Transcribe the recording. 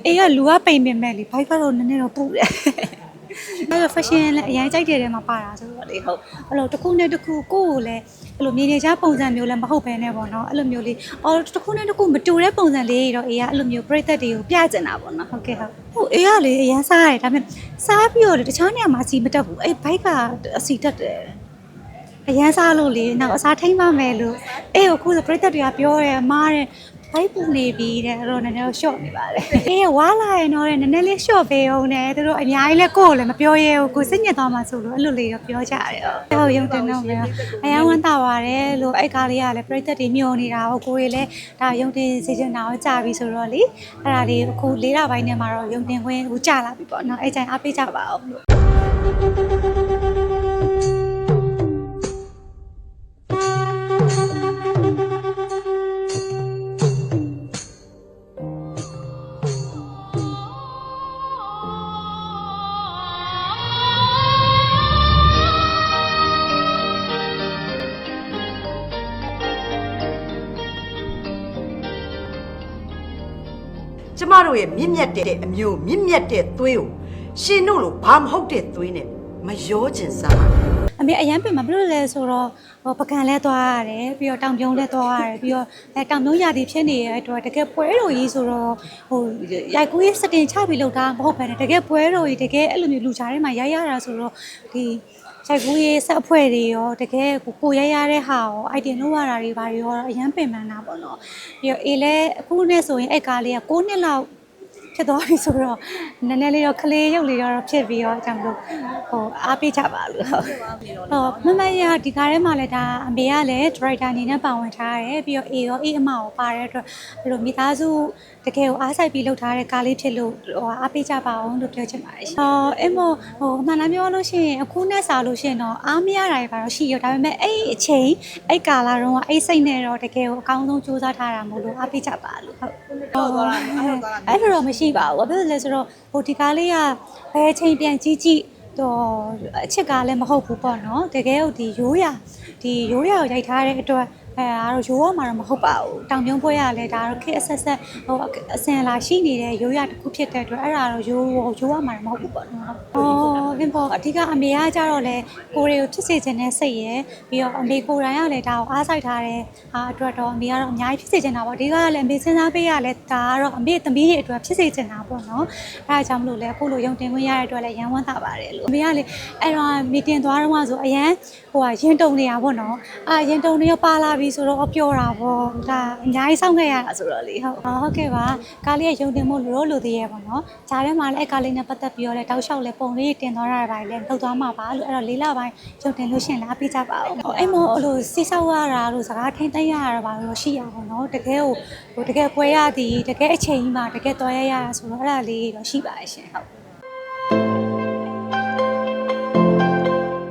အေးကလူကပိန်ပင်မဲ့လေဘိုက်ကတော့နည်းနည်းတော့ပူတယ်အဲ့တော့ fashion လည်းအရင်ကြိုက်တဲ့ထဲမှာပါတာဆိုတော့လေဟုတ်အဲ့လိုတစ်ခုနဲ့တစ်ခုကိုယ့်ကိုလည်းအဲ့လိုမြင်နေကြပုံစံမျိုးလည်းမဟုတ်ဘဲနဲ့ပေါ့နော်အဲ့လိုမျိုးလေးအော်တစ်ခုနဲ့တစ်ခုမတူတဲ့ပုံစံလေးတော့အေးကအဲ့လိုမျိုးပြိသက်တွေကိုပြကျင်တာပေါ့နော်ဟုတ်ကဲ့ဟုတ်အေးကလေအရင်စားရတယ်ဒါပေမဲ့စားပြီးတော့တခြားနေရာမှာအစီမတက်ဘူးအဲ့ဘိုက်ကအစီတက်တယ်အရန်စားလို့လေနောက်အစားထိမ့်ပါမယ်လို့အေးကိုခုဆိုပြိသက်တွေကပြောတယ်အမားတဲ့ဘိုက်ပူနေပြီတဲ့အဲ့တော့နည်းနည်းရှော့နေပါတယ်အေးဝါလာရင်တော့နည်းနည်းလေးရှော့ပေးအောင်နဲ့သူတို့အများကြီးလဲကိုယ်လည်းမပြောရဲဘူးကိုစိတ်ညစ်သွားမှဆိုလို့အဲ့လိုလေးတော့ပြောကြတယ်ဟုတ်ရုံတင်တော့မယ်အရန်ဝမ်းသာပါတယ်လို့အဲ့ကားလေးကလည်းပြိသက်တွေမျောနေတာဟုတ်ကိုယ်လည်းဒါရုံတင်စေချင်တာကိုကြာပြီဆိုတော့လေအဲ့ဒါလေးအခု၄လပိုင်းထဲမှာတော့ရုံတင်ခွင့်ကိုကြာလာပြီပေါ့နော်အဲ့ချိန်အားပေးကြပါအောင်လို့ကျမတို့ရဲ့မြင့်မြတ်တဲ့အမျိုးမြင့်မြတ်တဲ့သွေးကိုရှင်တို့လိုဘာမဟုတ်တဲ့သွေးနဲ့မရောကျင်စားအမေအရန်ပင်မှာဘယ်လိုလဲဆိုတော့ပကံလဲသွားရတယ်ပြီးတော့တောင်ပြုံးလဲသွားရတယ်ပြီးတော့တောင်ပြုံးရာသီဖြစ်နေတဲ့အတွက်တကယ်ပွဲတော်ကြီးဆိုတော့ရိုက်ကူးရေးစတင်ချပြီးလောက်တာမဟုတ်ဘဲနဲ့တကယ်ပွဲတော်ကြီးတကယ်အဲ့လိုမျိုးလူကြားထဲမှာရိုက်ရတာဆိုတော့ဒီရိုက်ကူးရေးဆက်အဖွဲ့တွေရောတကယ်ကိုရိုက်ရတဲ့ဟာရောအိုက်တင်လုပ်ရတာတွေဘာတွေရောအရန်ပင်ပန်းတာပေါ့နော်ပြီးတော့အေးလဲအခုနဲ့ဆိုရင်အဲ့ကားလေးက6နှစ်လောက်ဖြစ်သွားပြီဆိုတော့နည်းနည်းလေးတော့ကလေးရုပ်လေးတော့ဖြစ်ပြီးတော့အကြောင်းလို့အားပေးကြပါလို့ဟုတ်မမရဒီကားထဲမှာလည်းဒါအမေကလည်း director အနေနဲ့ပါဝင်ထားတယ်ပြီးတော့အေရောအေးအမကိုပါတဲ့အတွက်ဘယ်လိုမိသားစုတကယ်ကိုအားစိုက်ပြီးလုပ်ထားတဲ့ကားလေးဖြစ်လို့အားပေးကြပါအောင်လို့ပြောချင်ပါတယ်အဲ့မို့အမှန်လားပြောလို့ရှိရင်အခုနဲ့စားလို့ရှိရင်တော့အားမရတာတွေပါတော့ရှိရဒါပေမဲ့အဲ့အချိန်အဲ့ကာလာတော့အဲ့စိတ်နဲ့တော့တကယ်ကိုအကောင်းဆုံးစူးစမ်းထားတာမို့လို့အားပေးကြပါလို့ဟုတ်အဲ့လိုတော့မရှိပါဘူးဘာဖြစ်လဲဆိုတော့ဒီကားလေးကဘယ်အချိန်ပြန်ကြည့်တော့အချစ်ကားလည်းမဟုတ်ဘူးပေါ့နော်တကယ်ကိုဒီရိုးရာကိုရိုက်ထားတဲ့အတွက်အားတော့ရိုးရမှာတော့မဟုတ်ပါဘူးတောင်ပြုံးပွဲရလဲဒါတော့ခက်အဆက်အစင်လာရှိနေတဲ့ရိုးရတစ်ခုဖြစ်တဲ့အတွက်အဲ့ဒါတော့ရိုးရမှာတော့မဟုတ်ဘူးပေါ့နော်အင်းပေါ့အဓိကအမေကကြတော့လေကိုရီကိုဖြစ်စေချင်တဲ့စိတ်ရယ်ပြီးတော့အမေကိုယ်တိုင်ကလည်းဒါကိုအားစိုက်ထားတဲ့အတွက်တော့အမေကတော့အများကြီးဖြစ်စေချင်တာပေါ့ဒီကလည်းအမေစဉ်းစားပေးရလဲဒါကတော့အမေသမီးတွေအတွက်ဖြစ်စေချင်တာပေါ့နော်အဲ့ဒါကြောင့်မလို့လဲအခုလိုရုံတင်ခွင့်ရတဲ့အတွက်လည်းရန်ဝမ်းသာပါတယ်လို့အမေကလေအဲ့တော့မီတင်သွားတော့ဆိုအရန်ရင်တုံနေတာပေါ့နော်ရင်တုံနေရောပါလာပြီဆိုတော့ပြောတာပေါ့ဒါအများကြီးစောင့်ခဲ့ရတာဆိုတော့လေဟုတ်ကဲ့ပါကားလေးရုံတင်ဖို့လိုသေးရဲ့ပေါ့နော်ဂျားထဲမှာလည်းကားလေးနဲ့ပတ်သက်ပြီးတော့လည်းတောက်လျှောက်လည်းပုံလေးတင်သွားတာပါလေလောက်သွားမှာပါလို့အဲ့တော့၄လပိုင်းရုံတင်လို့ရှင်လာပေးကြပါအောင်အဲ့မို့အဲ့လိုစိတ်ဆောက်ရတာလို့စကားထိမ့်သိမ်းရတာပါလို့ရှိရပါတော့တကယ်ကိုတကယ်ပွဲရသည်တကယ်အချိန်ကြီးမှာတကယ်တော်ရရတာဆိုတော့အဲ့ဒါလေးတော့ရှိပါရဲ့ရှင်ဟုတ်